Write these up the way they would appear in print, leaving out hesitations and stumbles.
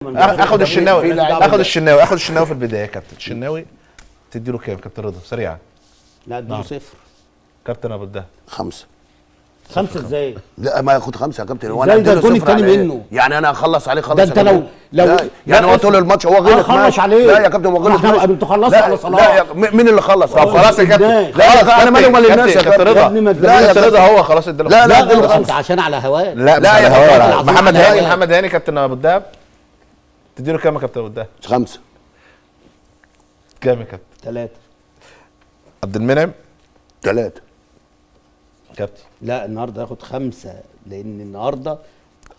اخد الشناوي في البدايه يا كابتن. الشناوي تدي له كام كابتن رضا سريعا؟ لا اديله صفر. كابتن ابو الدهب 5. خمسة ازاي؟ لا ما ياخد 5 يا كابتن. وانا اديله الجون الثاني منه. يعني انا اخلص عليه خلص. ده انت لو يعني هو طول الماتش هو غلط خلص عليه. لا يا كابتن هو غلط. انتوا خلصتوا على صلاح. لا مين اللي خلص؟ طب خلاص يا كابتن. لا انا مالي ومال الناس يا كابتن رضا. لا يا كابتن رضا هو خلاص اداله. لا انت عشان على هواه. لا يا هواه. محمد هاني كابتن ابو الدهب تدي له كام يا كابتن ابو الدهب؟ 5. كام يا كابتن؟ 3. عبد المنعم 3. كابتن. لا النهارده ياخد 5 لان النهارده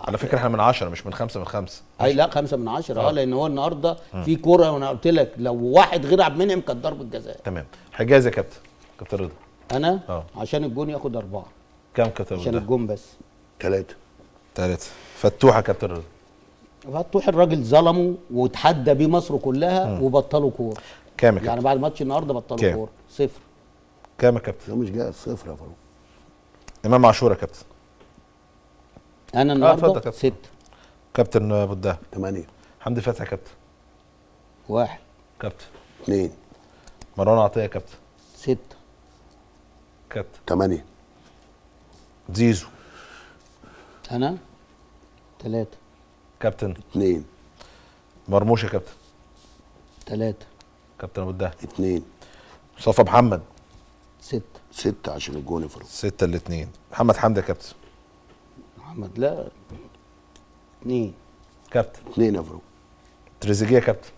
على فكره احنا من 10 مش من 5 من 5. اي لا 5 من 10 لان هو النهارده في كوره وانا قلت لك لو واحد غير عبد المنعم كانت ضربه جزاء. تمام. حجاز يا كابتن. كابتن رضا انا عشان الجون ياخد 4. كام كابتن رضا؟ عشان الجون بس 3. فتوحه كابتن رضا. فتوح الراجل ظلمه وتحدى بيه مصر كلها وبطلوا كوره. كام يا كابتن؟ يعني بعد ماتش النهارده بطلوا كوره 0. كام يا كابتن؟ ده مش جاي 0 يا فاروق. امام عاشور يا كابتن. انا النهارده 6. كابتن ابو الدهب 8. حمدي فتحي يا كابتن. 1. كابتن 2. مروان عطيه يا كابتن. 6. كابتن 8. زيزو. انا 3. كابتن 2. مرموش يا كابتن. 3. كابتن ابو الدهب 2. مصطفى محمد 6. 6 عشان الجون يا فاروق. 6 ل2. محمد حمدي يا كابتن. محمد لا 2. كابتن 2 يا فاروق. تريزيجيه يا كابتن.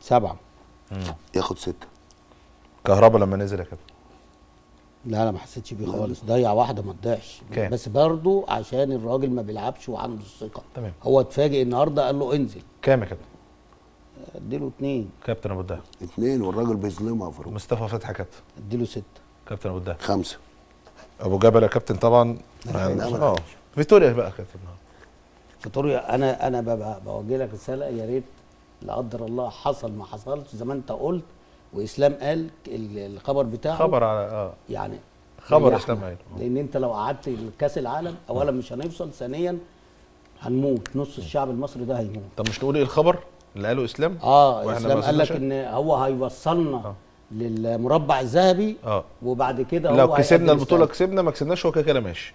7. ياخد 6. كهربا لما نزل يا كابتن. لا انا ما حسيتش بيه خالص. ضيع واحده ما تضيعش. بس برضه عشان الراجل ما بيلعبش وعنده الثقه. تمام. هو اتفاجئ النهارده قال له انزل. كام يا كابتن؟ اديله 2. كابتن ابو الدهب 2 والراجل بيظلمها يا فاروق. مصطفى فتحي يا كابتن. اديله 6. كابتن ابو الدهب 5. ابو جبل يا كابتن طبعا. فيتوريا بقى كابتن. فيتوريا انا بوجه لك رساله يا ريت لا قدر الله حصل ما حصلش زي ما انت قلت واسلام قال الخبر بتاعه خبر على يعني خبر اسلام قال لان انت لو قعدت كاس العالم اولا مش هنوصل، ثانيا هنموت، نص الشعب المصري ده هيموت. طب مش نقول ايه الخبر اللي قاله اسلام؟ اسلام قال لك ان هو هيوصلنا للمربع الذهبي وبعد كده لو كسبنا البطوله كسبنا، ما كسبناش هو كده ماشي.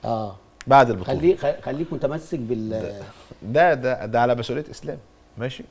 بعد البطوله خليك متمسك بال ده على مسؤوليه اسلام. ماشي.